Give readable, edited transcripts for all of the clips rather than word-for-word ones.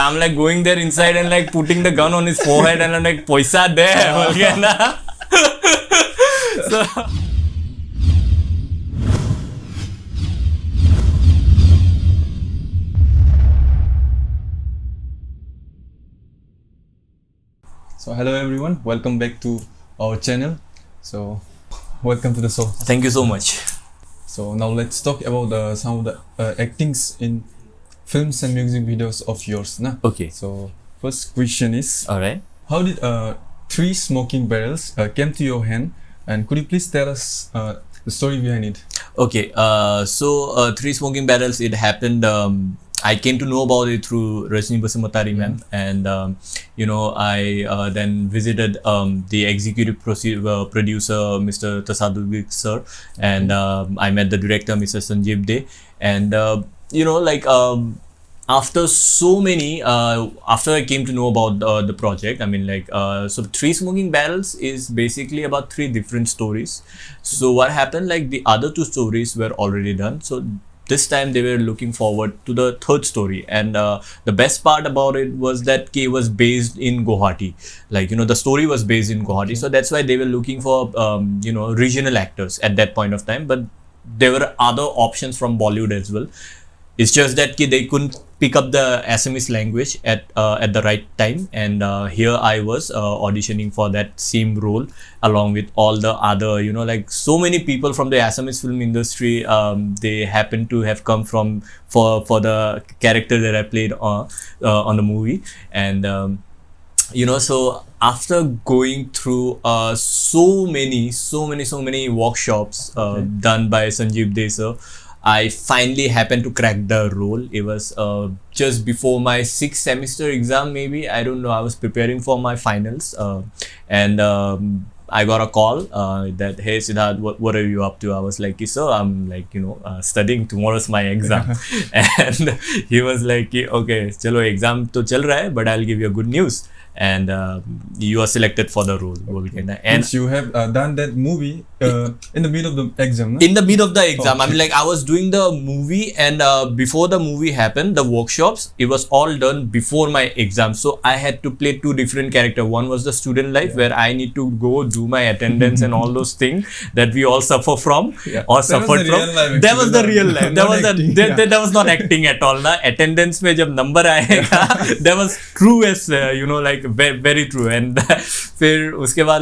I'm like going there inside and like putting the gun on his forehead and I'm like, "Paisa de," okay, na? So hello everyone, welcome back to our channel. So welcome to the show. Thank you so much. So now let's talk about some of the actings in films and music videos of yours. Nah? Okay. So first question is, Alright. how did three smoking barrels came to your hand, and could you please tell us the story behind it? Okay. So Three Smoking Barrels, it happened. I came to know about it through Rajni Basumatari ma'am, and I then visited the executive producer, Mr. Tasadubik sir, and I met the director, Mr. Sanjeev De, and after so many, after I came to know about the project, so Three Smoking Barrels is basically about three different stories. So what happened, like the other two stories were already done. So this time they were looking forward to the third story, and the best part about it was that it was based in Guwahati. The story was based in Guwahati, so that's why they were looking for regional actors at that point of time. But there were other options from Bollywood as well. It's just that they couldn't pick up the Assamese language at the right time, and here I was auditioning for that same role along with all the other, so many people from the Assamese film industry. They happen to have come for the character that I played on the movie, and so after going through so many workshops done by Sanjeev De sir, I finally happened to crack the role. It was just before my 6th semester exam, maybe. I don't know. I was preparing for my finals, and I got a call that, "Hey Siddharth, what are you up to?" I was like, "Sir, I'm studying. Tomorrow's my exam." And he was like, "Okay, chalo exam to chal raha hai, but I'll give you a good news. And you are selected for the role." And you have done that movie in the middle of the exam, no? In the middle of the exam. Okay. I was doing the movie, and before the movie happened, the workshops, it was all done before my exam. So I had to play two different characters. One was the student life, where I need to go do my attendance and all those things that we all suffer from or suffered from. That was the real life. That was not acting at all. Na? Attendance mein jab number aayega, that was true as, very true. And फिर उसके बाद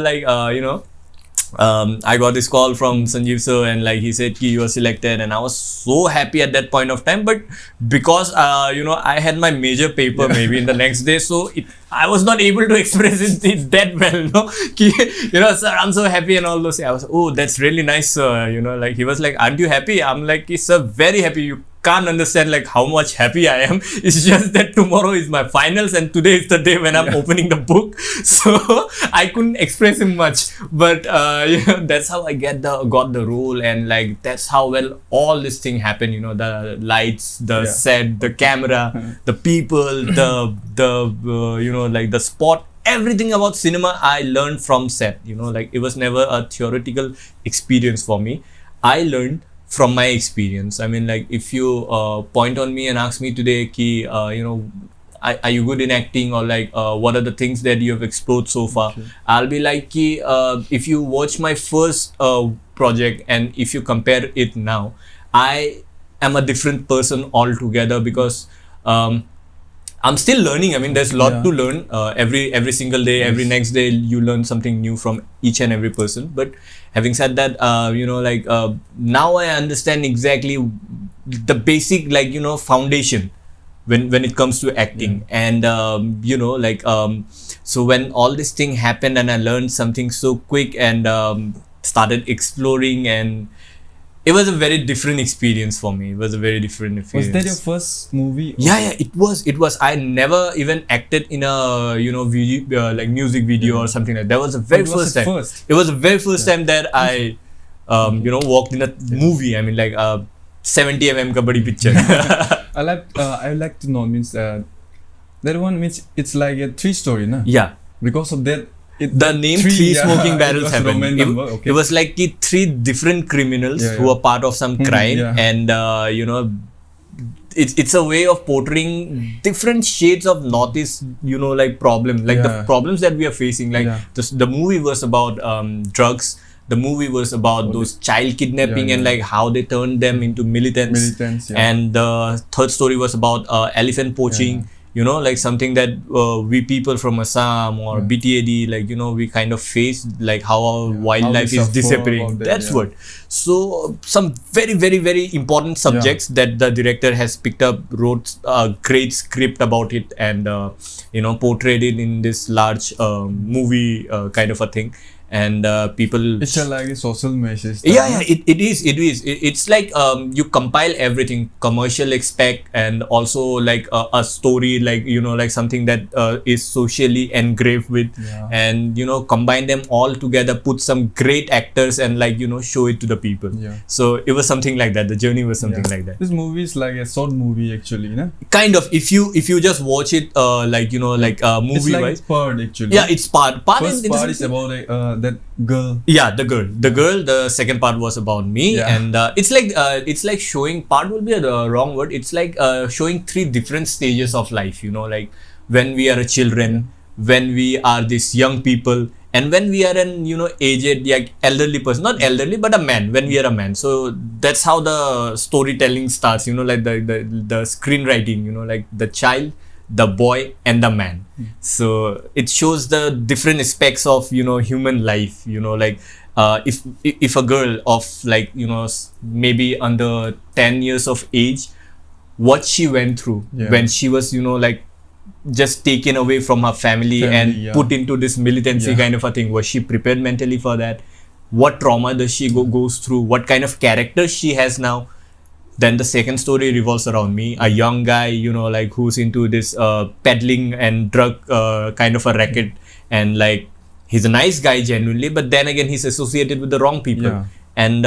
I got this call from Sanjeev sir, and he said you are selected, and I was so happy at that point of time. But because I had my major paper maybe in the next day, so I was not able to express it that well, no? Sir, I'm so happy and all those. I was, "Oh, that's really nice, sir." He was like, "Aren't you happy?" I'm like, "Sir, very happy. You can't understand how much happy I am. It's just that tomorrow is my finals and today is the day when I'm opening the book." So I couldn't express him much, but that's how I got the role, and that's how well all this thing happened. The lights, the set, the camera, the people, the spot. Everything about cinema I learned from set. It was never a theoretical experience for me. I learned from my experience. If you point on me and ask me today, ki, are you good in acting, or what are the things that you have explored so far? Okay. I'll be like, ki, if you watch my first project and if you compare it now, I am a different person altogether, because I'm still learning. There's a lot to learn. Every single day, every next day, you learn something new from each and every person. But having said that, now I understand exactly the basic, foundation when it comes to acting. And so when all this thing happened and I learned something so quick and started exploring, and it was a very different experience for me. Was that your first movie? Yeah, it was. I never even acted in a video, music video or something like that. That was the very first time. It was the very first time that I walked in a movie. 70 mm ka badi picture. I like to know, that one means it's like a 3-story, na? Yeah. Because of that, the name Three Smoking Barrels happened. It was like three different criminals who were part of some crime, and it's a way of portraying different shades of Northeast, like problem, like the problems that we are facing. Like the movie was about drugs. The movie was about those child kidnapping and like how they turned them into militants. And the third story was about elephant poaching. Like something that we people from Assam or BTAD, like, we kind of face, like how our wildlife is disappearing. That's what. So some very, very, very important subjects that the director has picked up, wrote a great script about it, and, portrayed it in this large movie kind of a thing. And people, it's like a social message. It is. It's like you compile everything, commercial aspect, and also like a story, like, like something that is socially engraved with, and combine them all together, put some great actors, and like show it to the people. So it was something like that. The journey was something like that. This movie is like a short movie actually, kind of. If you just watch it like movie it's like wise, part actually. It's part First part is about that girl. The girl. The second part was about me, and it's like showing, part will be the wrong word. It's like showing three different stages of life. Like when we are a children, when we are these young people, and when we are an aged, like elderly person, not elderly but a man. When we are a man, so that's how the storytelling starts. Like the screenwriting. Like the child, the boy, and the man. So it shows the different aspects of human life. Like if a girl of like maybe under 10 years of age, what she went through when she was like just taken away from her family and put into this militancy kind of a thing. Was she prepared mentally for that? What trauma does she goes through? What kind of character she has now? Then the second story revolves around me, a young guy, like who's into this peddling and drug kind of a racket, and like he's a nice guy genuinely, but then again he's associated with the wrong people, and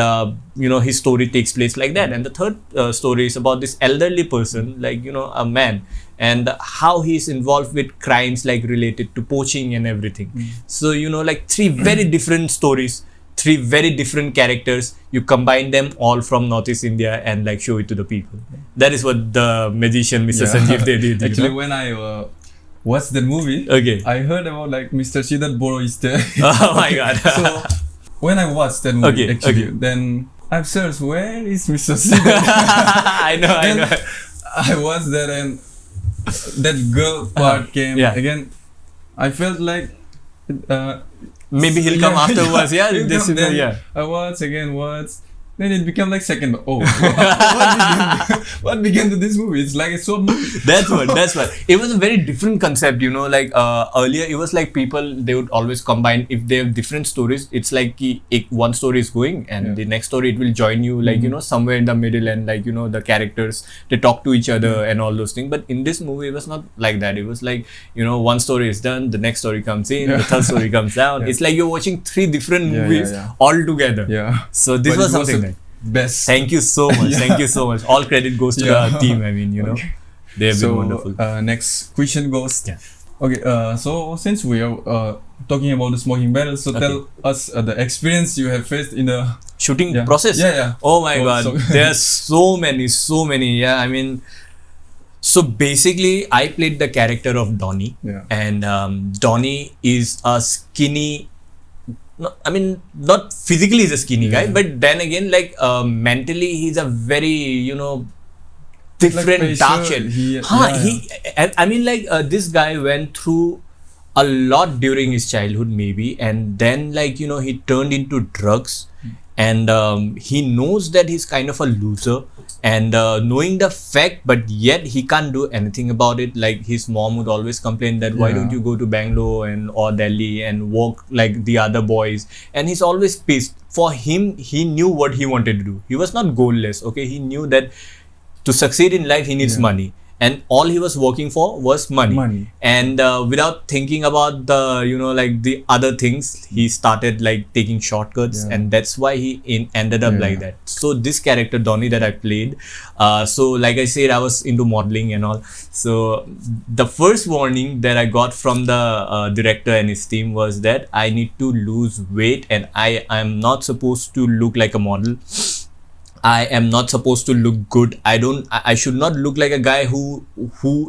his story takes place like that. And the third story is about this elderly person, like a man, and how he's involved with crimes like related to poaching and everything. So like three very different stories. Three very different characters, you combine them all from Northeast India and like show it to the people. That is what the magician Mr. Sanjeev did. Actually, when I watched the movie, I heard about like Mr. Siddharth Boro is there. Oh my god. So when I watched that movie, then I've searched where is Mr. Siddharth. I know. I watched that, and that girl part came again. I felt like maybe he'll come afterwards. I watch again. Then it became like second. Oh, what began to this movie? It's like a short movie. That's what. It was a very different concept, like earlier it was like people, they would always combine, if they have different stories, it's like one story is going and the next story it will join you, like somewhere in the middle, and like the characters, they talk to each other and all those things. But in this movie it was not like that. It was like one story is done, the next story comes in, the third story comes down. It's like you're watching three different movies all together. So this was something like best. Thank you so much. Thank you so much. All credit goes to the team. I mean, they have been wonderful. Next question goes. Okay. So since we are talking about the smoking barrels, so tell us the experience you have faced in the shooting process. Oh my god, there are so many. Yeah, I mean, so basically, I played the character of Donnie, and Donnie is a skinny. No, I mean, not physically he's a skinny guy, but then again, like mentally he's a very, different like dark shade. I mean, like this guy went through a lot during his childhood maybe, and then like, he turned into drugs, and he knows that he's kind of a loser, and knowing the fact, but yet he can't do anything about it. Like his mom would always complain that why don't you go to Bangalore or Delhi and work like the other boys, and he's always pissed. For him, he knew what he wanted to do. He was not goalless. He knew that to succeed in life he needs money, and all he was working for was money. And without thinking about the like the other things, he started like taking shortcuts, and that's why he ended up like that. So this character Donnie that I played, so like I said, I was into modeling and all. So the first warning that I got from the director and his team was that I need to lose weight, and I am not supposed to look like a model. I am not supposed to look good. I should not look like a guy who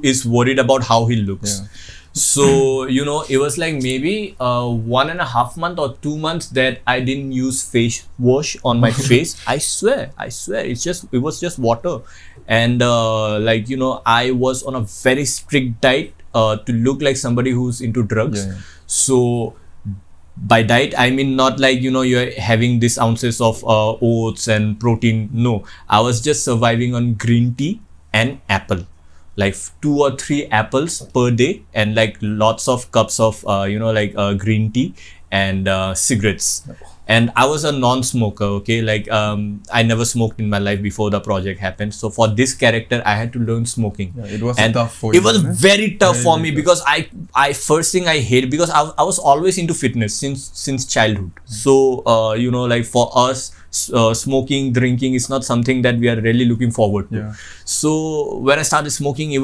is worried about how he looks. Yeah. So, it was like maybe 1.5 months or 2 months that I didn't use face wash on my face. I swear, it was just water. And I was on a very strict diet to look like somebody who's into drugs. Yeah. So by diet, I mean not like, you're having these ounces of oats and protein. No, I was just surviving on green tea and apple. Like 2 or 3 apples per day, and like lots of cups of green tea and cigarettes. And I was a non-smoker, okay, like I never smoked in my life before the project happened. So for this character I had to learn smoking. Yeah, it was and tough for you. It was very tough Very for me tough. because I first thing I hate, because I was always into fitness since childhood. So like for us, smoking, drinking is not something that we are really looking forward to. Yeah. So when I started smoking,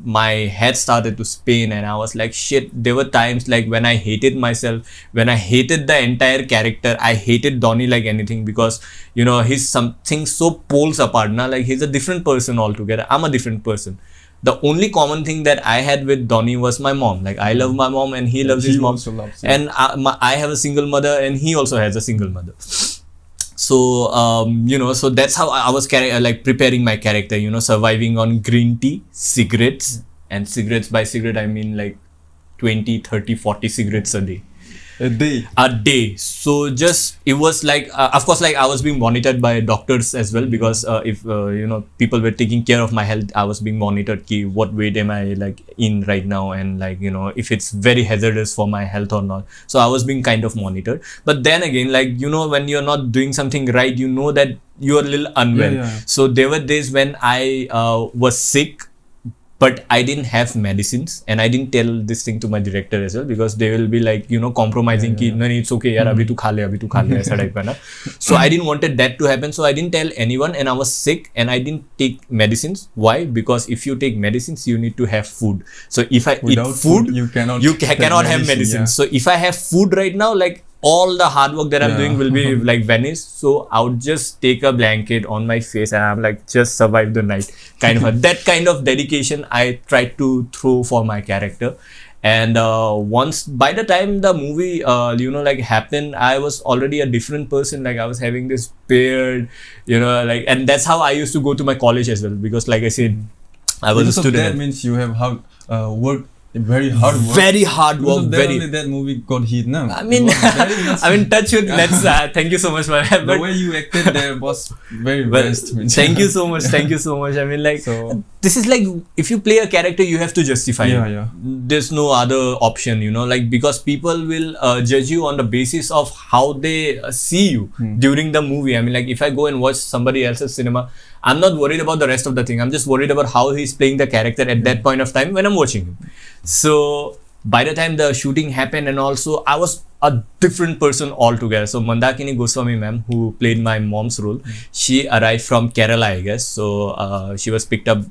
my head started to spin, and I was like, shit. There were times like when I hated myself, when I hated the entire character. I hated Donnie like anything, because he's something so poles apart now. Like he's a different person altogether. I'm a different person. The only common thing that I had with Donnie was my mom. Like I love my mom and he loves his mom. Also loves you. And I have a single mother and he also has a single mother. So so that's how I was preparing my character, surviving on green tea, cigarettes, and cigarettes, by cigarette I mean like 20, 30, 40 cigarettes a day. A day. So just it was like of course, like I was being monitored by doctors as well, because if people were taking care of my health, I was being monitored ki what weight am I like in right now, and like if it's very hazardous for my health or not. So I was being kind of monitored. But then again, like when you're not doing something right, that you're a little unwell. Yeah. So there were days when I was sick, but I didn't have medicines, and I didn't tell this thing to my director as well, because they will be like compromising ki no, it's okay yaar, abhi tu kha le aisa type ka na. So I didn't wanted that to happen, so I didn't tell anyone, and I was sick and I didn't take medicines. Why? Because if you take medicines, you need to have food. So if I Without eat food, you cannot have medicine. Yeah. So if I have food right now, like all the hard work that I'm doing will be like vanished. So I would just take a blanket on my face and I'm like, just survive the night. That kind of dedication I tried to throw for my character. And by the time the movie, happened, I was already a different person. Like I was having this beard, and that's how I used to go to my college as well. Because like I said, I was Because a student. that means you have worked very hard work. Very hard work. Only that movie got hit now. I mean, touch wood. Let's. Thank you so much for that. The way you acted there was very best. Thank you so much. Thank you so much. I mean, like, this is like, if you play a character, you have to justify it. Yeah. There's no other option, because people will judge you on the basis of how they see you during the movie. I mean, like, if I go and watch somebody else's cinema, I'm not worried about the rest of the thing. I'm just worried about how he's playing the character at that point of time when I'm watching him. So by the time the shooting happened, and also I was a different person altogether. So Mandakini Goswami ma'am, who played my mom's role, she arrived from Kerala, I guess. So she was picked up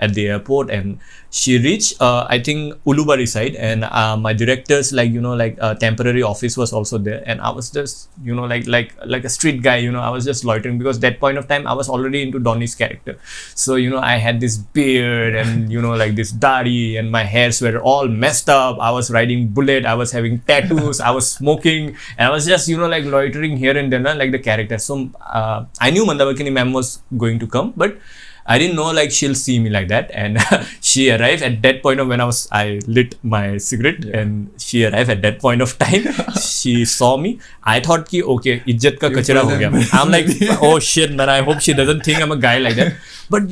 at the airport, and she reached I think Ulubari side, and my director's temporary office was also there, and I was just like a street guy. I was just loitering, because that point of time I was already into Donnie's character. So I had this beard and like this dari, and my hairs were all messed up. I was riding bullet, I was having tattoos, I was smoking, and I was just loitering here and there, like the character. So I knew Mandavakini ma'am was going to come, but I didn't know like she'll see me like that. And she arrived at that point of when I lit my cigarette, and she arrived at that point of time. She saw me. I thought ki okay, izzat ka kachra ho gaya. I'm like, oh shit man, I hope she doesn't think I'm a guy like that. But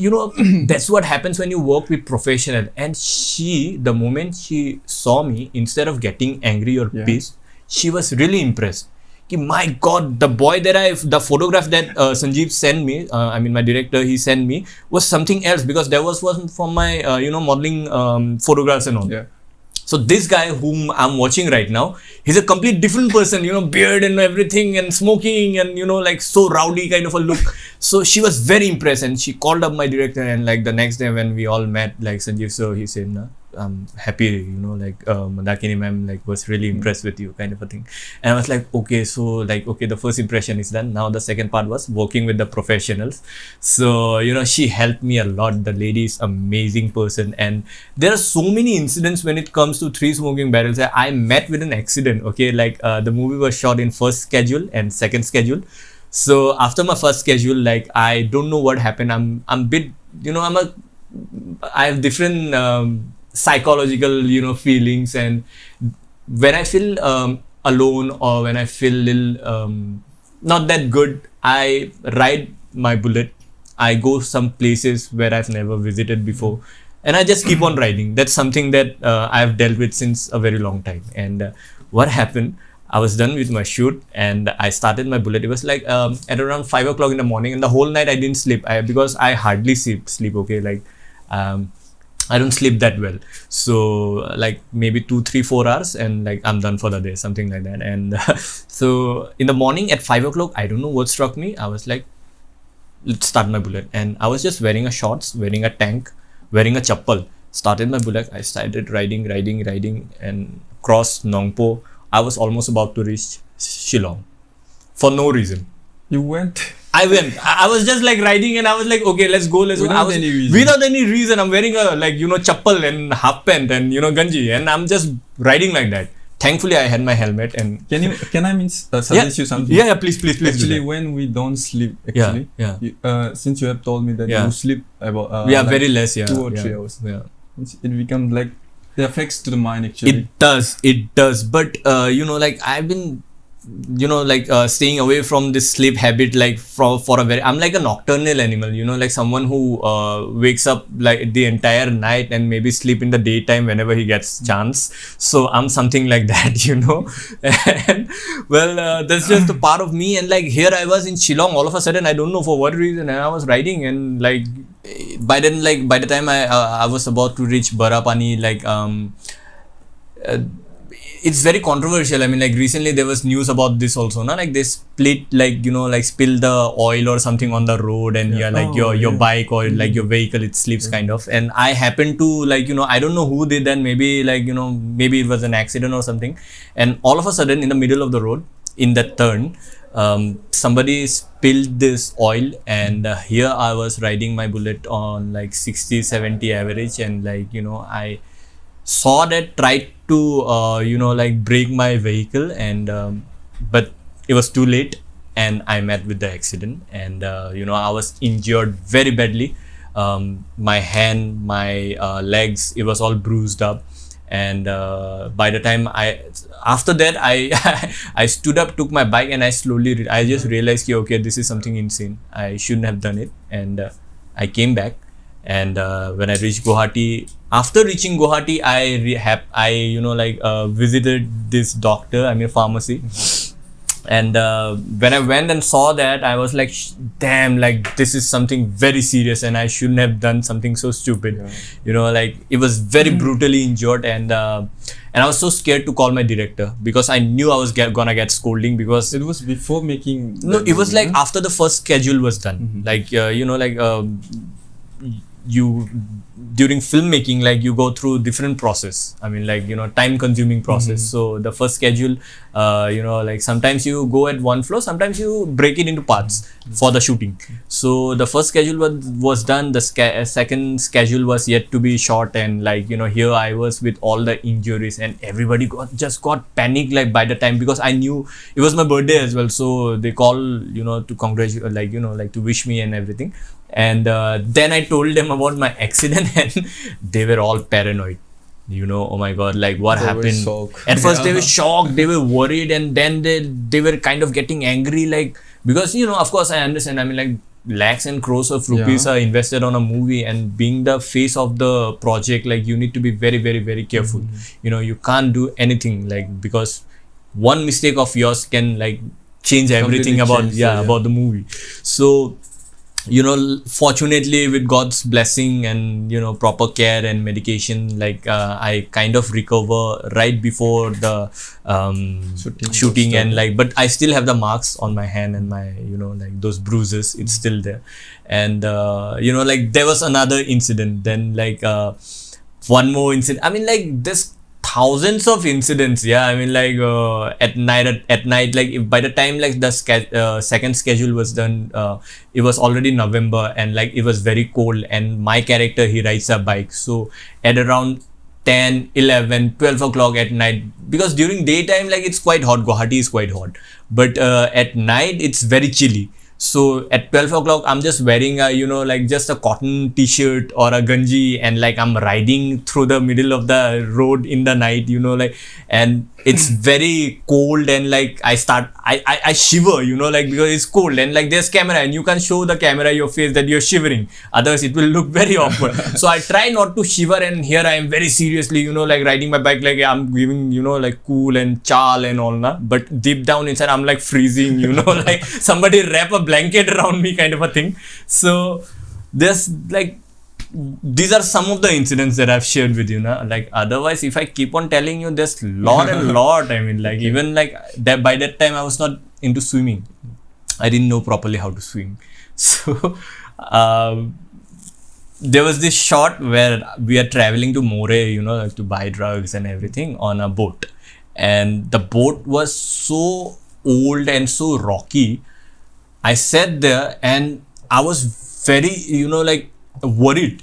that's what happens when you work with professional. And the moment she saw me, instead of getting angry or pissed, she was really impressed. My God, the photograph that Sanjeev sent me, my director, he sent me, was something else, because there wasn't from my, modeling photographs and all. Yeah. So this guy whom I'm watching right now, he's a complete different person, beard and everything, and smoking, and like so rowdy kind of a look. So she was very impressed, and she called up my director, and like the next day when we all met, like Sanjeev sir, he said, nah, I'm happy, you know, like Mandakini ma'am like was really impressed with you, kind of a thing. And I was like, okay, so like, okay, the first impression is done. Now the second part was working with the professionals. So, you know, she helped me a lot. The lady is amazing person. And there are so many incidents when it comes to Three Smoking Barrels. I met with an accident, okay, like the movie was shot in first schedule and second schedule. So after my first schedule, like I don't know what happened. I'm bit, you know, I have different psychological, you know, feelings, and when I feel alone or when I feel little not that good, I ride my bullet. I go some places where I've never visited before, and I just keep on riding. That's something that I've dealt with since a very long time. And what happened? I was done with my shoot and I started my bullet. It was like at around 5 o'clock in the morning, and the whole night I didn't sleep because I hardly sleep. Okay, like I don't sleep that well. So like maybe 2, 3, 4 hours, and like I'm done for the day, something like that. And so in the morning at 5 o'clock, I don't know what struck me. I was like, let's start my bullet. And I was just wearing a shorts, wearing a tank, wearing a chappal. Started my bullet. I started riding, and crossed Nongpo. I was almost about to reach Shillong for no reason. You went? I went. I was just like riding, and I was like, okay, let's go. Without any reason. Without any reason. I'm wearing a, like, you know, chappal and half pant and, you know, ganji, and I'm just riding like that. Thankfully, I had my helmet. And can I suggest you something? Yeah, please. Actually, when we don't sleep, actually, since you have told me that you sleep about like very less, 2 or 3 hours. Yeah, it becomes like the effects to the mind actually. It does. But you know, like I've been, you know, like staying away from this sleep habit like for a very, I'm like a nocturnal animal, you know, like someone who wakes up like the entire night and maybe sleep in the daytime whenever he gets chance. So I'm something like that, you know. And well, that's just a part of me. And like here I was in Shillong, all of a sudden, I don't know for what reason, and I was riding, and like by then, like by the time I was about to reach Barapani, like it's very controversial. I mean, like recently there was news about this also, no? Like they split, like, you know, like spill the oil or something on the road, and like your bike or like your vehicle, it slips kind of. And I happened to, like, you know, I don't know who did that. Maybe like, you know, maybe it was an accident or something. And all of a sudden in the middle of the road, in that turn, somebody spilled this oil, and here I was riding my bullet on like 60-70 average, and like, you know, I saw that, tried to you know, like brake my vehicle, and but it was too late, and I met with the accident. And you know, I was injured very badly. My hand, my legs, it was all bruised up. And by the time after that I stood up, took my bike, and I just realized, okay, this is something insane, I shouldn't have done it. And I came back. And when I reached Guwahati, after reaching Guwahati, I you know, like visited this doctor, I mean pharmacy. And when I went and saw that, I was like, damn, like this is something very serious, and I shouldn't have done something so stupid. You know, like it was very brutally injured. And I was so scared to call my director, because I knew I was gonna get scolding, because it was before making. No, it was like after the first schedule was done. Like you know, like you during filmmaking, like you go through different process. I mean, like, you know, time consuming process. So the first schedule, you know, like sometimes you go at one flow, sometimes you break it into parts for the shooting. So the first schedule was done. The second schedule was yet to be shot. And like, you know, here I was with all the injuries, and everybody just got panicked, like by the time, because I knew it was my birthday as well. So they call, you know, to congratulate, like, you know, like to wish me and everything. And then I told them about my accident, and they were all paranoid. You know, oh my God, like what happened? At first they were shocked, they were worried, and then they were kind of getting angry, like, because, you know, of course I understand. I mean, like lakhs and crores of rupees are invested on a movie, and being the face of the project, like you need to be very, very, very careful. You know, you can't do anything, like, because one mistake of yours can like change everything about the movie. So, you know, fortunately with God's blessing and, you know, proper care and medication, like I kind of recover right before the shooting, and like, but I still have the marks on my hand and my, you know, like those bruises, it's still there. And you know, like there was another incident then, like one more incident. I mean, like there's thousands of incidents. Yeah, I mean, like at night, like if by the time like the second schedule was done, it was already November, and like it was very cold, and my character, he rides a bike. So at around 10, 11, 12 o'clock at night, because during daytime like it's quite hot, Guwahati is quite hot, but at night it's very chilly. So at 12 o'clock, I'm just wearing a, like just a cotton t-shirt or a ganji, and like I'm riding through the middle of the road in the night, like, and it's very cold, and like I shiver, like, because it's cold, and like there's camera, and you can show the camera your face that you're shivering, otherwise it will look very awkward. So I try not to shiver, and here I am very seriously, like riding my bike, like I'm giving, like cool and chal and all that, but deep down inside I'm like freezing, like somebody wrap a blanket around me kind of a thing. So there's like, these are some of the incidents that I've shared with you now. Like otherwise, if I keep on telling you, there's lot and lot. I mean, like even like that, by that time I was not into swimming. I didn't know properly how to swim. So there was this shot where we are traveling to More, like to buy drugs and everything on a boat, and the boat was so old and so rocky. I sat there and I was very, like worried.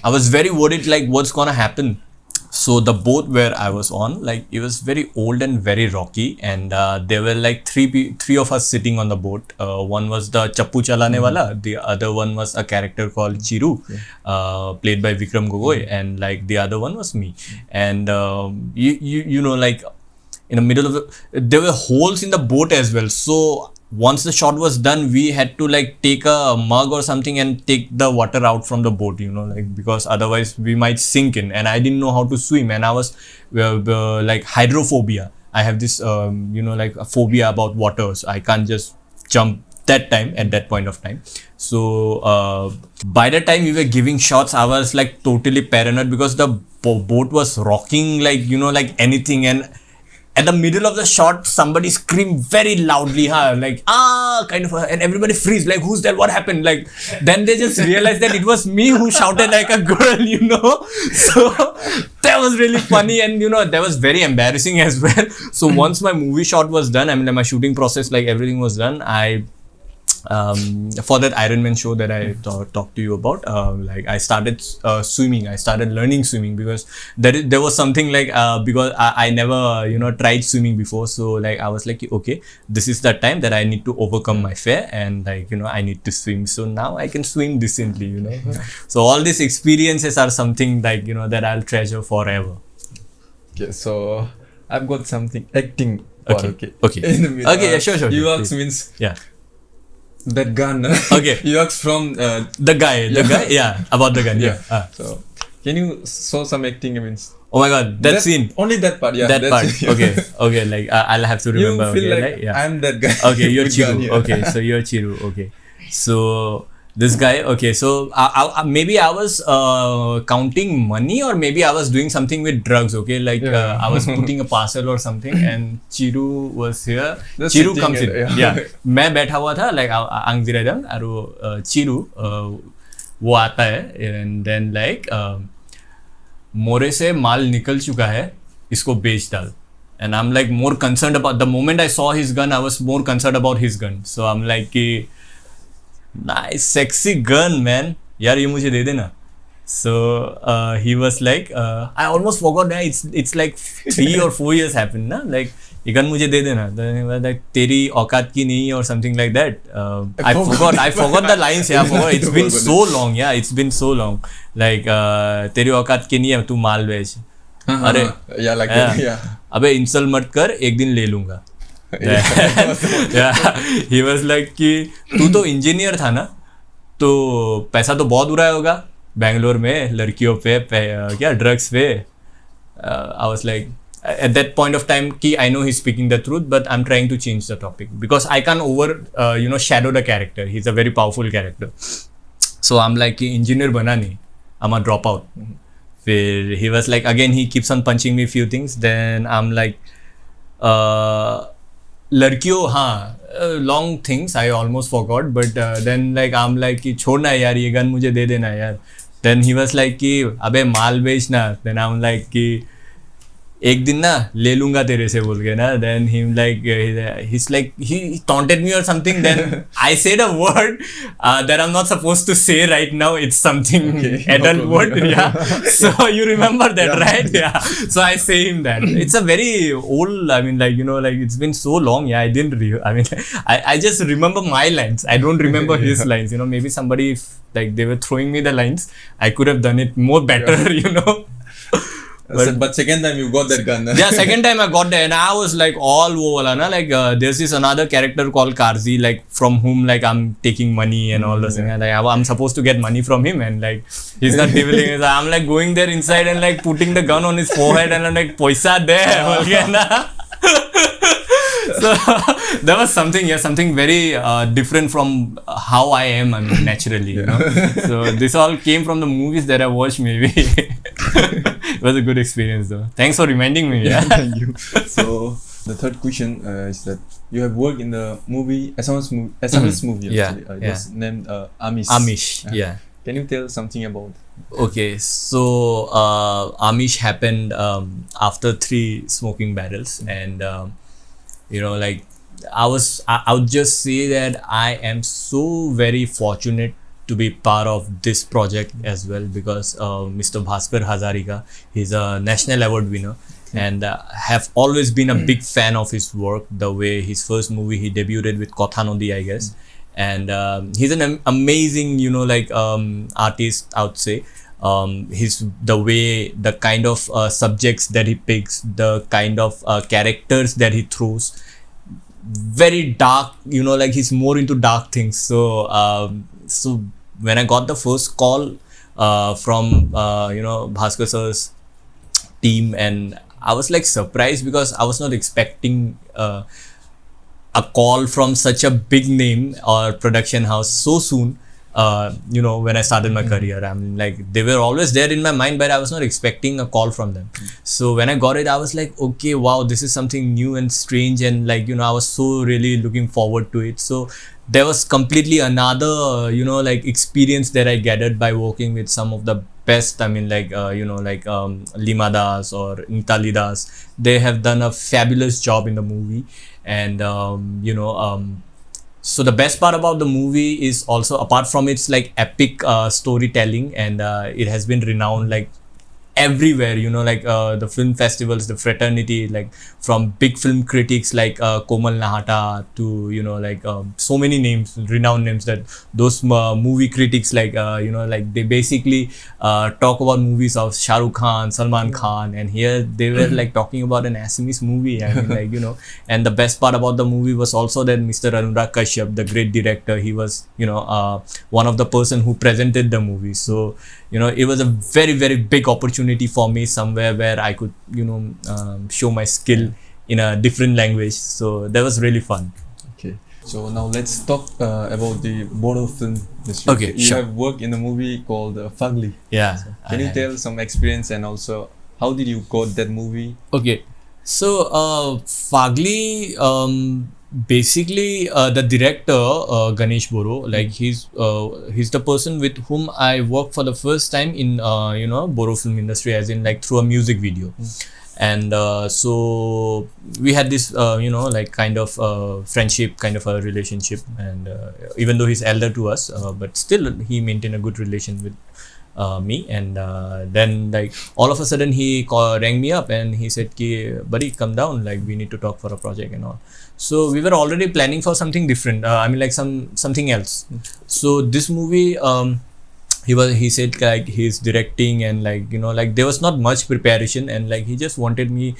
I was very worried, like what's gonna happen. So the boat where I was on, like it was very old and very rocky, and there were like three of us sitting on the boat. One was the Chappu Chalane wala, the other one was a character called Chiru, played by Vikram Gogoi, and like the other one was me. And like in the middle of there were holes in the boat as well. So once the shot was done, we had to like take a mug or something and take the water out from the boat, like, because otherwise we might sink in. And I didn't know how to swim, and I was like hydrophobia. I have this, like a phobia about water. So I can't just jump at that point of time. So by the time we were giving shots, I was like totally paranoid, because the boat was rocking like, like anything. And at the middle of the shot, somebody screamed very loudly, like, kind of, and everybody freeze, like, who's that? What happened? Like, then they just realized that it was me who shouted like a girl, So that was really funny, and that was very embarrassing as well. So once my movie shot was done, I mean, like, my shooting process, like everything was done, I for that Iron Man show that I talked to you about, like I started swimming. I started learning swimming, because there was something like because I never tried swimming before. So like I was like, okay, this is the time that I need to overcome my fear, and like I need to swim. So now I can swim decently. So all these experiences are something like that I'll treasure forever. Okay, so I've got something acting. Okay. In the middle. Okay, yeah, sure. You asked means that gun. Okay. You asked from the guy, about the gun. Yeah. So can you show some acting? I mean, oh my god, that scene. Only that part. Yeah. That part. Okay. Like I'll have to remember. You feel like I'm that guy. Okay, you're Chiru. Okay, so you're Chiru. Okay, so this guy. Okay, so maybe I was counting money, or maybe I was doing something with drugs. Okay, like I was putting a parcel or something, and Chiru was here. Just Chiru comes in. Yeah. मैं बैठा हुआ था, like आंग दिरा दंग, और Chiru वो आता है, and then like मोरे से माल निकल चुका है, इसको बेच डाल. And I'm like more concerned about, the moment I saw his gun, I was more concerned about his gun. So I'm like, nice, sexy gun, man. यार ये मुझे दे देना. So he was like, I almost forgot. It's like 3 or 4 years happened, na? Like ये gun मुझे दे देना. Then he was like, तेरी औकात की नहीं, or something like that. I forgot the lines. Yeah, I forgot. It's been so long. Yeah, it's been so long. Like तेरी औकात की नहीं है, तू माल बेच. अरे अबे इंसल्ट मत कर, एक दिन ले लूंगा. He was like कि तू तो इंजीनियर था ना, तो पैसा तो बहुत उड़ाया होगा बैंगलोर में लड़कियों पे क्या ड्रग्स पे. I was like, at that point of time कि I know he's speaking the truth, but I'm trying to change the topic because I can't shadow the character. He's a very powerful character. So I'm like कि engineer बना नहीं, I'm a dropout. फिर he was like, again he keeps on punching me few things. Then I'm like, लड़कियों long things I almost forgot, but then like I'm like कि छोड़ना यार, ये gun मुझे दे देना यार, Then he was like कि अबे माल बेचना. Then I'm like कि एक दिन ना ले लूंगा तेरे से बोल के ना. Then him like he's like he taunted me or something. Then I said a word that I'm not supposed to say right now. It's something adult word. Yeah. So you remember that, right? Yeah. So I say him that. It's a very old. I mean, like, you know, like it's been so long. Yeah, I didn't. I mean, I just remember my lines. I don't remember his lines. You know, maybe somebody, if, like, they were throwing me the lines, I could have done it more better. You know. But second time you got that gun. Yeah, second time I got that, and I was like all over, na? Like there's this another character called Karzi, like from whom like I'm taking money and all those things. And, like I'm supposed to get money from him, and like he's not dealing. So I'm like going there inside and like putting the gun on his forehead, and I'm like paisa there. So that was something, yeah, something very different from how I am, I mean, naturally, you know. So this all came from the movies that I watched, maybe. It was a good experience, though. Thanks for reminding me. Yeah, thank you. So the third question is that you have worked in the movie, Assamese movie. Actually. It was named Amish. Amish, yeah. Can you tell something about? Okay, so Amish happened after 3 smoking barrels, and you know, like I would just say that I am so very fortunate to be part of this project as well, because Mr. Bhaskar Hazarika, he's a national award winner, and have always been a big fan of his work. The way his first movie, he debuted with Kothanodi, I guess, and he's an amazing, you know, like artist, I would say. The way, the kind of subjects that he picks, the kind of characters that he throws, very dark, you know, like he's more into dark things. So when I got the first call from you know, Bhaskar sir's team, and I was like surprised, because I was not expecting a call from such a big name or production house so soon. You know, when I started my career, I mean, like they were always there in my mind, but I was not expecting a call from them. So when I got it, I was like, okay, wow, this is something new and strange, and like, you know, I was so really looking forward to it. So there was completely another, you know, like experience that I gathered by working with some of the best. I mean, like you know, like Lima Das or Nitali Das. They have done a fabulous job in the movie, and you know, so the best part about the movie is also, apart from its like epic storytelling, and it has been renowned like everywhere, you know, like the film festivals, the fraternity, like from big film critics like Komal Nahata to, you know, like so many names, renowned names, that those movie critics, like you know, like they basically talk about movies of Shah Rukh Khan, Salman Khan, and here they were like talking about an Assamese movie. I mean, like, you know, and the best part about the movie was also that Mr. Anurag Kashyap, the great director, he was, you know, one of the person who presented the movie. So, you know, it was a very, very big opportunity for me, somewhere where I could, you know, show my skill in a different language. So that was really fun. Okay. So now let's talk about the Bodo film industry. Okay, you sure. have worked in a movie called Fugly. Yeah. So can you tell some experience, and also how did you got that movie? Okay. So Fugly, basically the director Ganesh Boro, like he's the person with whom I worked for the first time in you know, Boro film industry, as in like through a music video. And so we had this you know, like kind of friendship, kind of a relationship, and even though he's elder to us, but still he maintained a good relation with me. And then like all of a sudden he rang me up and he said ki, buddy, come down, like we need to talk for a project and all. So we were already planning for something different, I mean, like something else. So this movie, he said like he's directing, and like, you know, like there was not much preparation, and like he just wanted me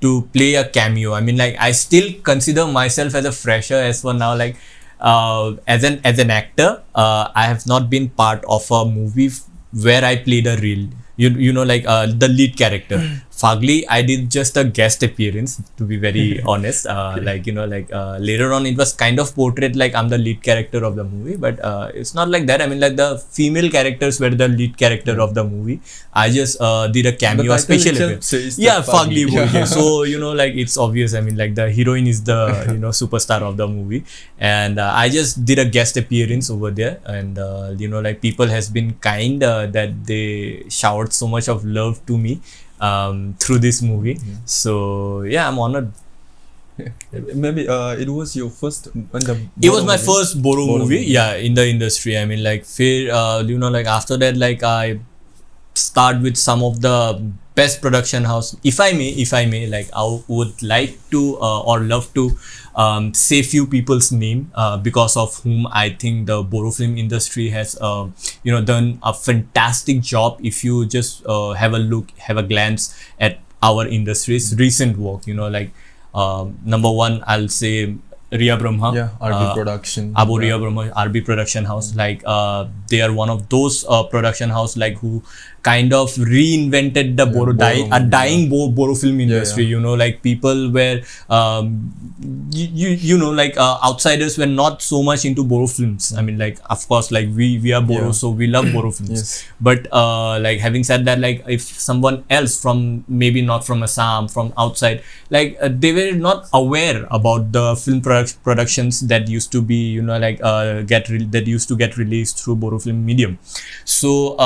to play a cameo. I mean, like I still consider myself as a fresher as for now, like as an actor, I have not been part of a movie where I played a real, you know, like the lead character. Fagli, I did just a guest appearance, to be very honest. Later on, it was kind of portrayed like I'm the lead character of the movie, but it's not like that. I mean, like the female characters were the lead character of the movie. I just did a cameo, a special appearance. Yeah, Fagli. Yeah. So, like it's obvious. I mean, like the heroine is the, superstar of the movie. And I just did a guest appearance over there. And, like people has been kind that they showered so much of love to me through this movie. So yeah, I'm honored. Maybe it was your first it was my first Boro movie, yeah, in the industry. I mean, like after that, like I start with some of the best production house, if I may, like I would like to or love to say few people's name because of whom I think the Boro film industry has done a fantastic job. If you just have a glance at our industry's recent work, number one, I'll say Riya Brahma, RB Production, Riya Brahma, RB Production House. Like they are one of those production house like who kind of reinvented the dying Boro film industry. Like people were outsiders were not so much into Boro films. I mean, like of course, like we are Boro, so we love Boro films. But like having said that, like if someone else from maybe not from Assam, from outside, like they were not aware about the film productions that used to be that used to get released through Boro film medium. So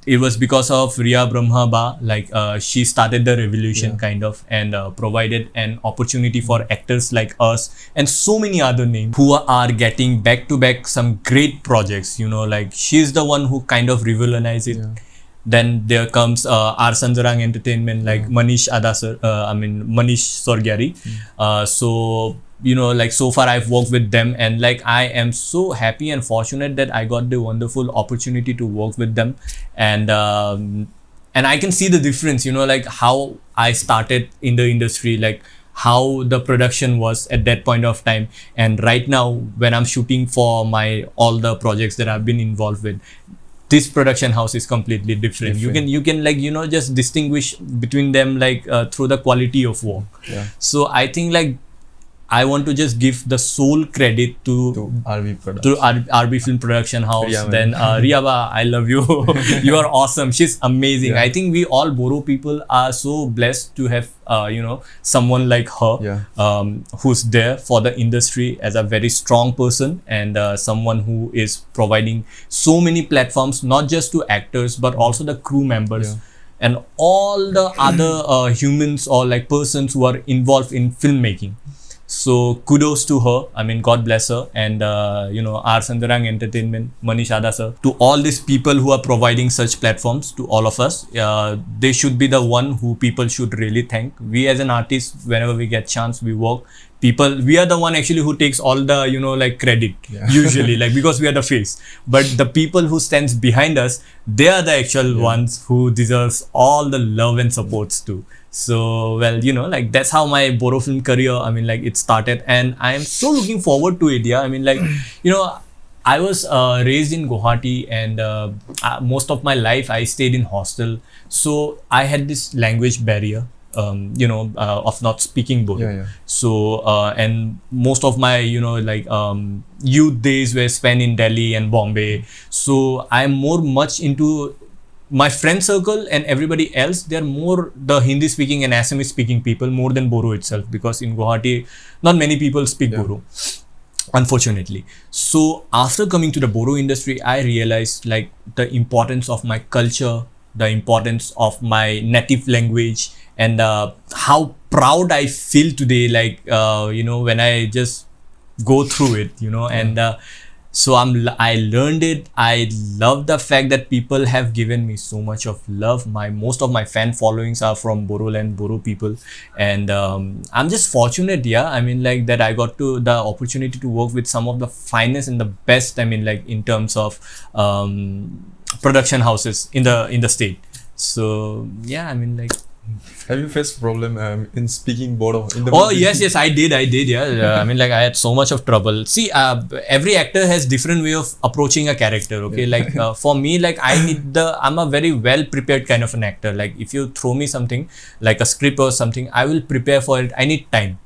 it was because of Riya Brahma Ba, like she started the revolution kind of, and provided an opportunity for actors like us and so many other names who are getting back to back some great projects. Like she's the one who kind of revolutionized it. Then there comes our Sanjarang Entertainment, like Manish Sorgyari. So like so far I've worked with them, and like I am so happy and fortunate that I got the wonderful opportunity to work with them. And I can see the difference, like how I started in the industry, like how the production was at that point of time, and right now when I'm shooting for all the projects that I've been involved with, this production house is completely different. You can like just distinguish between them like through the quality of work. So I think like I want to just give the sole credit to RB Film Production House. Then Riyaba, I love you. You are awesome. She's amazing. I think we all Boro people are so blessed to have someone like her who's there for the industry as a very strong person, and someone who is providing so many platforms, not just to actors but also the crew members and all the other humans or like persons who are involved in filmmaking. So kudos to her. I mean, God bless her. And our Sandarang Entertainment, Manish Ada sir, to all these people who are providing such platforms to all of us. They should be the one who people should really thank. We as an artist, whenever we get chance, we work. We are the one actually who takes all the credit usually, like because we are the face. But the people who stands behind us, they are the actual ones who deserves all the love and supports too. So well, like that's how my Boro film career, I mean, like it started, and I am so looking forward to it. I mean, like I was raised in Guwahati, and most of my life I stayed in hostel, so I had this language barrier. Of not speaking Boro. So and most of my youth days were spent in Delhi and Bombay. So I'm much into my friend circle, and everybody else, they're more the Hindi speaking and Assamese speaking people more than Boro itself, because in Guwahati not many people speak Boro, unfortunately. So after coming to the Boro industry, I realized like the importance of my culture, the importance of my native language, and how proud I feel today, like when I just go through it, and so I learned it. I love the fact that people have given me so much of love. Most of my fan followings are from Boro land, Boro people, and I'm just fortunate. I mean, like that I got the opportunity to work with some of the finest and the best. I mean, like in terms of production houses in the state. So yeah, I mean, like Have you faced problem in speaking Bodo in the Oh movie? yes, I did. Yeah. I mean, like I had so much of trouble. See, every actor has different way of approaching a character. Okay, like for me, like I'm a very well prepared kind of an actor. Like if you throw me something like a script or something, I will prepare for it. I need time.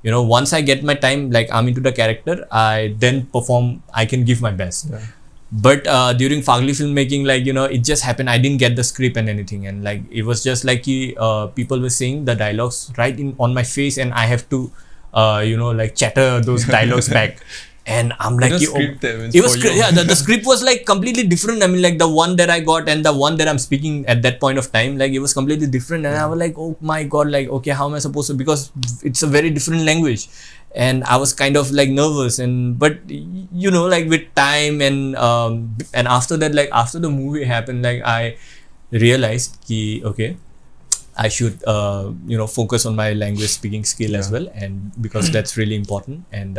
You know, once I get my time, like I'm into the character, I then perform. I can give my best. Yeah. But during Fagli filmmaking, like, you know, it just happened. I didn't get the script and anything, and like it was just like people were saying the dialogues right in on my face, and I have to, you know, like chatter those dialogues back. And I'm like, The script means it was for you. yeah. The script was like completely different. I mean, like the one that I got and the one that I'm speaking at that point of time, like it was completely different. And I was like, oh my god, like okay, how am I supposed to? Because it's a very different language. And I was kind of like nervous, but you know, like with time and after that, like after the movie happened, like I realized ki okay, I should you know, focus on my language speaking skill as well, and because that's really important. And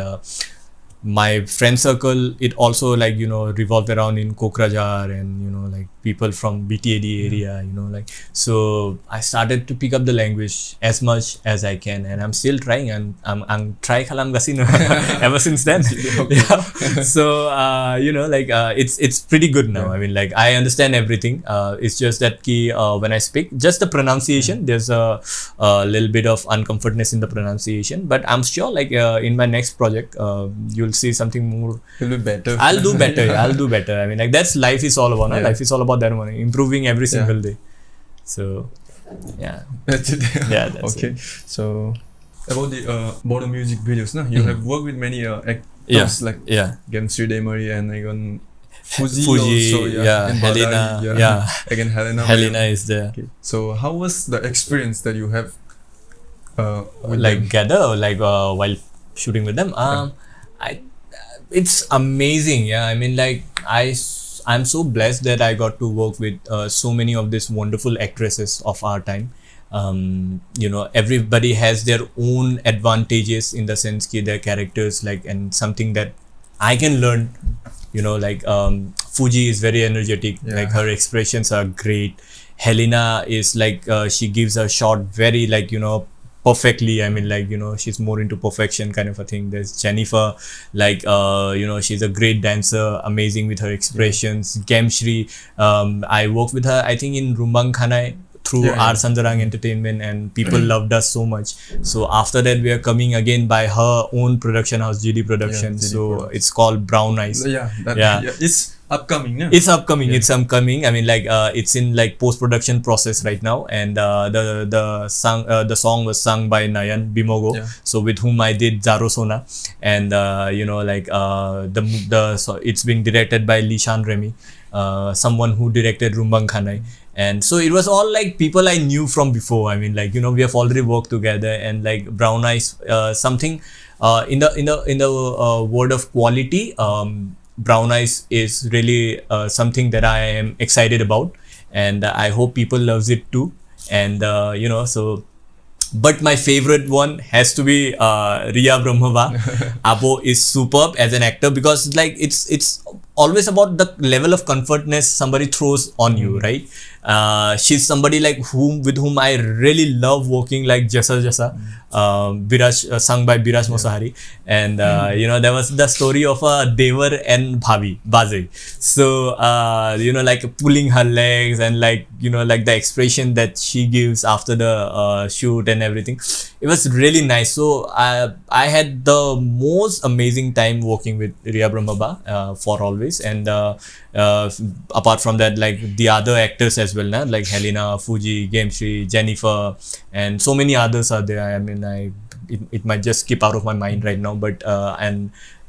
my friend circle, it also, like, you know, revolved around in Kokrajhar and, you know, like people from BTAD area, you know, like, so I started to pick up the language as much as I can, and I'm still trying, and I'm try kalam gasino ever since then. Yeah. So you know, like it's pretty good now. I mean, like I understand everything. It's just that when I speak, just the pronunciation, there's a little bit of uncomfortness in the pronunciation, but I'm sure, like in my next project, you'll see something more. It'll be better. I'll do better. I'll do better. I mean, like that's life is all about. No? Yeah. Life is all about that money, improving every single day. So, yeah. That's it. Yeah, that's okay. it. So about the Bodo music videos, no? You have worked with many actors like again Sri Demari and again Fuji also, and Helena, Badai, again Helena is there. Okay. So how was the experience that you have with like them? gather or like while shooting with them? It's amazing. Yeah, I mean, like I'm so blessed that I got to work with so many of these wonderful actresses of our time. You know, everybody has their own advantages in the sense that their characters, like, and something that I can learn. You know, like Fuji is very energetic. Like her expressions are great. Helena is like she gives a shot very, like, you know, perfectly. I mean, like, you know, she's more into perfection kind of a thing. There's Jennifer, like you know, she's a great dancer, amazing with her expressions. Gemshri, I worked with her, I think, in Rumbang Khanai through our Sandarang Entertainment, and people loved us so much. So after that, we are coming again by her own production house, GD Production. So it's called Brown Eyes. It's upcoming. Yeah? It's upcoming. It's upcoming. I mean, like it's in like post-production process right now, and the song was sung by Nayan Bimogo, so with whom I did Zaro Sona, and you know, like so it's being directed by Lishan Remy, someone who directed Rumbang Khanai. And so it was all like people I knew from before. I mean, like, you know, we have already worked together, and like Brown Eyes, something in the word of quality. Brown Eyes is really something that I am excited about, and I hope people loves it too. And you know, so. But my favorite one has to be Riya Brahmava. Abo is superb as an actor, because like it's always about the level of comfortness somebody throws on you, right? She's somebody like with whom I really love working, like Jasa Jasa, Biraj, sung by Biraj Mosahari. And you know, there was the story of Devar and Bhavi Baze. So you know, like pulling her legs, and like, you know, like the expression that she gives after the shoot and everything, it was really nice. So I had the most amazing time working with Riya Brahmava for always. And apart from that, like the other actors as well, like Helena, Fuji, Gemshri, Jennifer, and so many others are there. I mean, it might just skip out of my mind right now, but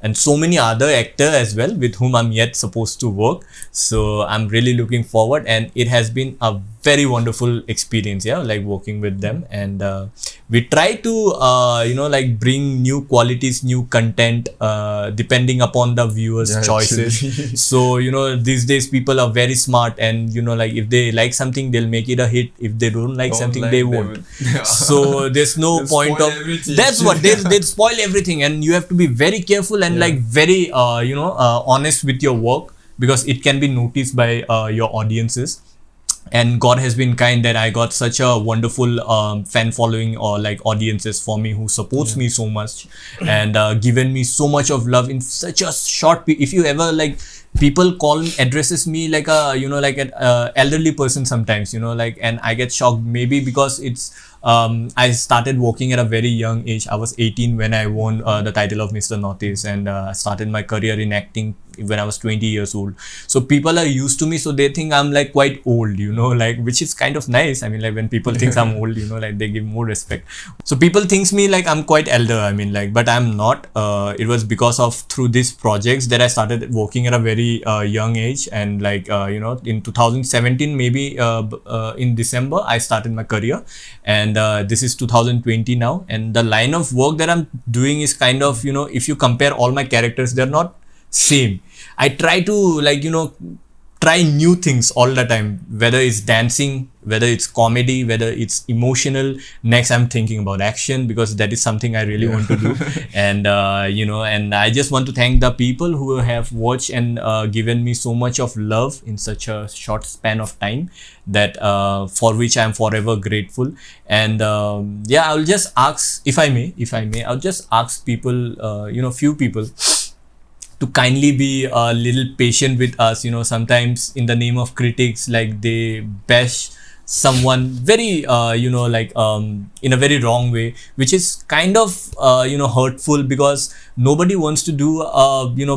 and so many other actors as well with whom I'm yet supposed to work. So I'm really looking forward, and it has been a very wonderful experience, like working with them. And we try to you know, like bring new qualities, new content depending upon the viewers' choices. So you know, these days people are very smart, and you know, like if they like something, they'll make it a hit. If they don't like something, they won't. So there's no point of everything. That's what they spoil everything, and you have to be very careful and like very you know, honest with your work, because it can be noticed by your audiences. and God has been kind that I got such a wonderful fan following or like audiences for me who supports me so much and given me so much of love in such a short if you ever like people addresses me like a like an elderly person sometimes, like, and I get shocked maybe because it's I started working at a very young age. I was 18 when I won the title of Mr. Northeast, and started my career in acting when I was 20 years old. So people are used to me, so they think I'm like quite old, like, which is kind of nice. I mean, like when people think I'm old, like they give more respect. So people thinks me like I'm quite elder. I mean, like, but I'm not. It was because of through these projects that I started working at a very young age, and like in 2017 maybe in December I started my career, and this is 2020 now, and the line of work that I'm doing is kind of, if you compare all my characters, they're not same. I try to like try new things all the time, whether it's dancing, whether it's comedy, whether it's emotional. Next I'm thinking about action because that is something I really want to do. And and I just want to thank the people who have watched and given me so much of love in such a short span of time, that for which I'm forever grateful. And I'll just ask, if I may, I'll just ask people, few people to kindly be a little patient with us. Sometimes in the name of critics, like they bash someone very in a very wrong way, which is kind of hurtful, because nobody wants to do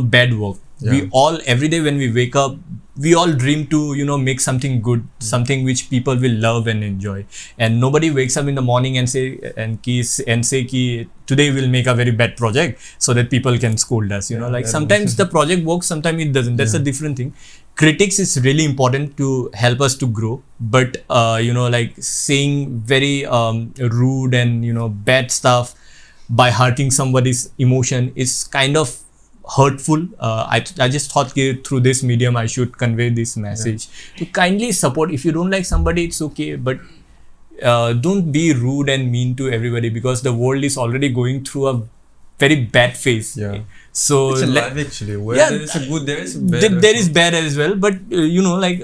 bad work. We all, every day when we wake up, we all dream to make something good, something which people will love and enjoy. And nobody wakes up in the morning and say ki today we'll make a very bad project so that people can scold us. Like sometimes the project works, sometimes it doesn't. That's a different thing. Critics is really important to help us to grow, but like saying very rude and bad stuff by hurting somebody's emotion is kind of hurtful. I just thought through this medium I should convey this message to kindly support. If you don't like somebody, it's okay, but don't be rude and mean to everybody, because the world is already going through a very bad phase. So it's a life actually where there is a good, there is bad. There is bad as well, but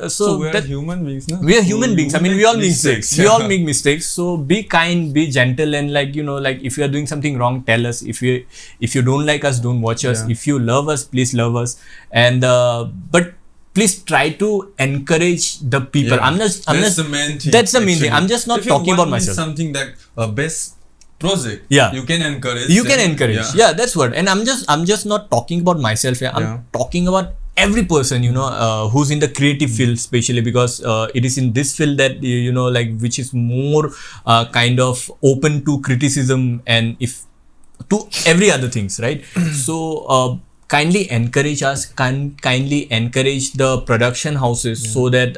so we are human beings, no? We are human beings. I mean, we all make mistakes. We all make mistakes. So be kind, be gentle, and like if you are doing something wrong, tell us. If you don't like us, don't watch us. If you love us, please love us. And but please try to encourage the people. That's the main thing. That's the main thing. I'm just not talking about myself. Something that best project, you can encourage. That's what. And I'm just not talking about myself. I'm talking about every person who's in the creative field, especially because it is in this field that which is more kind of open to criticism and if to every other things, right? So kindly encourage us, kindly encourage the production houses, so that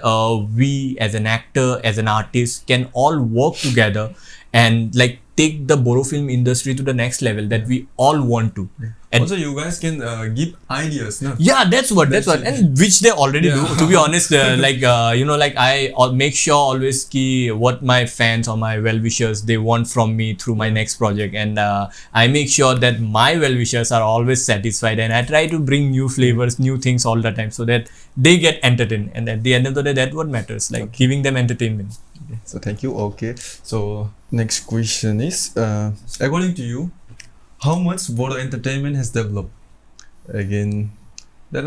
we as an actor, as an artist, can all work together and like take the Boro film industry to the next level that we all want to. And also you guys can give ideas, no? That's what, and which they already do, to be honest. I make sure always what my fans or my well-wishers they want from me through my next project, and I make sure that my well-wishers are always satisfied, and I try to bring new flavors, new things all the time, so that they get entertained, and at the end of the day, that's what matters, like giving them entertainment. So thank you. Okay, so next question is, according to you, how much Bodo Entertainment has developed? Again, that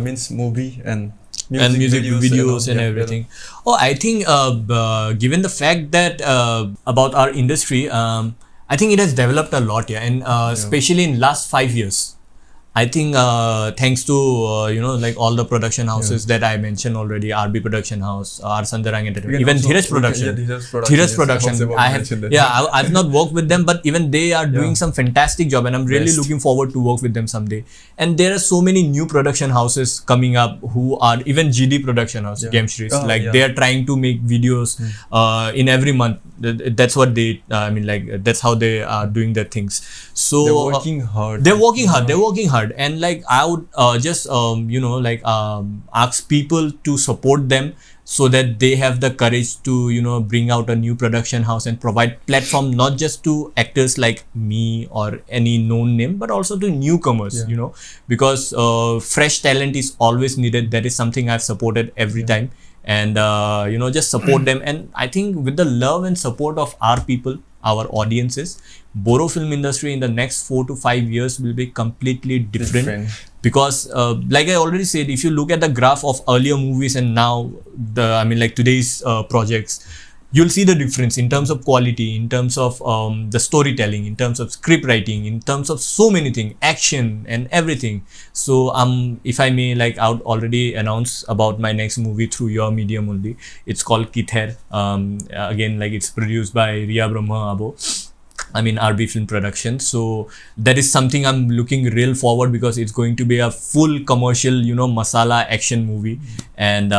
means movie and music videos and everything. I think given the fact that about our industry, I think it has developed a lot, and especially in last 5 years. I think thanks to like all the production houses that I mentioned already, RB Production House, R. Sandarang Entertainment, even Dheeraj Production. Dheeraj Production. I've not worked with them, but even they are doing some fantastic job, and I'm really looking forward to work with them someday. And there are so many new production houses coming up who are even GD Production House, Gamshris. They are trying to make videos in every month. That's what they. That's how they are doing their things. So they're working hard. They're working hard. And like I would just ask people to support them, so that they have the courage to bring out a new production house and provide platform not just to actors like me or any known name, but also to newcomers. Because fresh talent is always needed. That is something I've supported every time. and just support them. And I think with the love and support of our people, our audiences, Boro film industry in the next 4 to 5 years will be completely different. Because like I already said, if you look at the graph of earlier movies and now today's projects, you'll see the difference in terms of quality, in terms of the storytelling, in terms of script writing, in terms of so many things, action and everything. So if I may, like, I would already announce about my next movie through your medium only. It's called Kherkatary. Again, like, it's produced by Riya Brahma Abo. RB Film Production. So that is something I'm looking real forward, because it's going to be a full commercial, masala action movie. And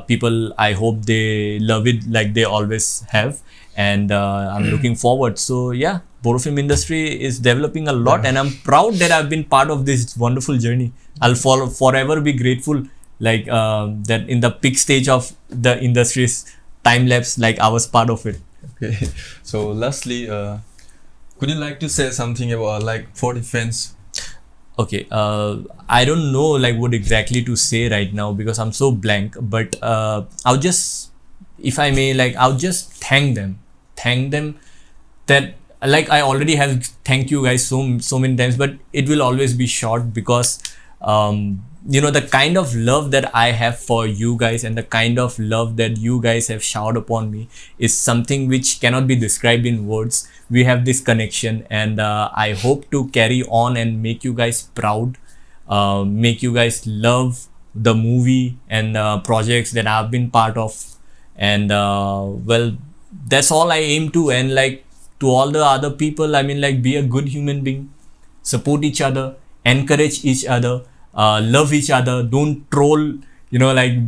people, I hope they love it like they always have. And I'm looking forward. So yeah, Boro film industry is developing a lot, and I'm proud that I've been part of this wonderful journey. I'll forever be grateful, like that in the peak stage of the industry's time lapse, like I was part of it. Okay. So lastly, could you like to say something about, like, for the fans? Okay, I don't know like what exactly to say right now, because I'm so blank, but I'll just, if I may, like, I'll just thank them that, like, I already have thanked you guys so many times, but it will always be short, because the kind of love that I have for you guys and the kind of love that you guys have showered upon me is something which cannot be described in words. We have this connection, and I hope to carry on and make you guys proud, make you guys love the movie and projects that I've been part of. And well, that's all I aim to. And like, to all the other people, be a good human being, support each other, encourage each other, love each other, don't troll, like,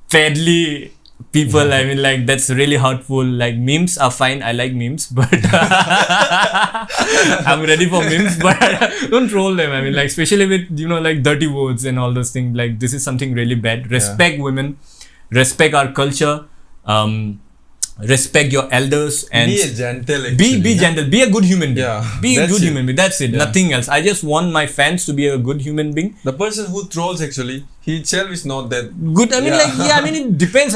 badly people. That's really hurtful. Like, memes are fine, I like memes, but I'm ready for memes, but don't troll them. Especially with, like, dirty words and all those things. Like, this is something really bad. Respect women, respect our culture, respect your elders, and be gentle. Be gentle. Be a good human being. Yeah, be a good human being. That's it. Nothing else. I just want my fans to be a good human being. The person who trolls, actually, he itself is not that good. It depends.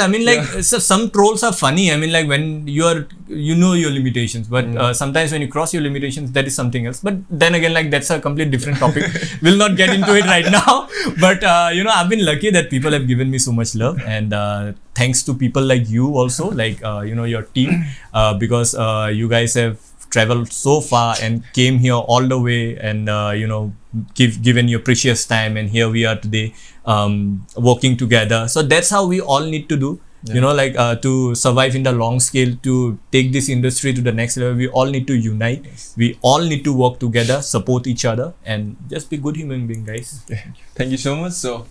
So some trolls are funny. When you're, your limitations, but sometimes when you cross your limitations, that is something else. But then again, like, that's a complete different topic. We'll not get into it right now. But I've been lucky that people have given me so much love, and thanks to people like you also, like your team, because you guys have traveled so far and came here all the way, and given your precious time, and here we are today, working together. So that's how we all need to do. To survive in the long scale, to take this industry to the next level, we all need to unite. We all need to work together, support each other, and just be good human being, guys. Thank you so much. So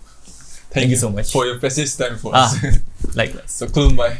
thank you so much for your precious time for us. Likewise. So kulumbai.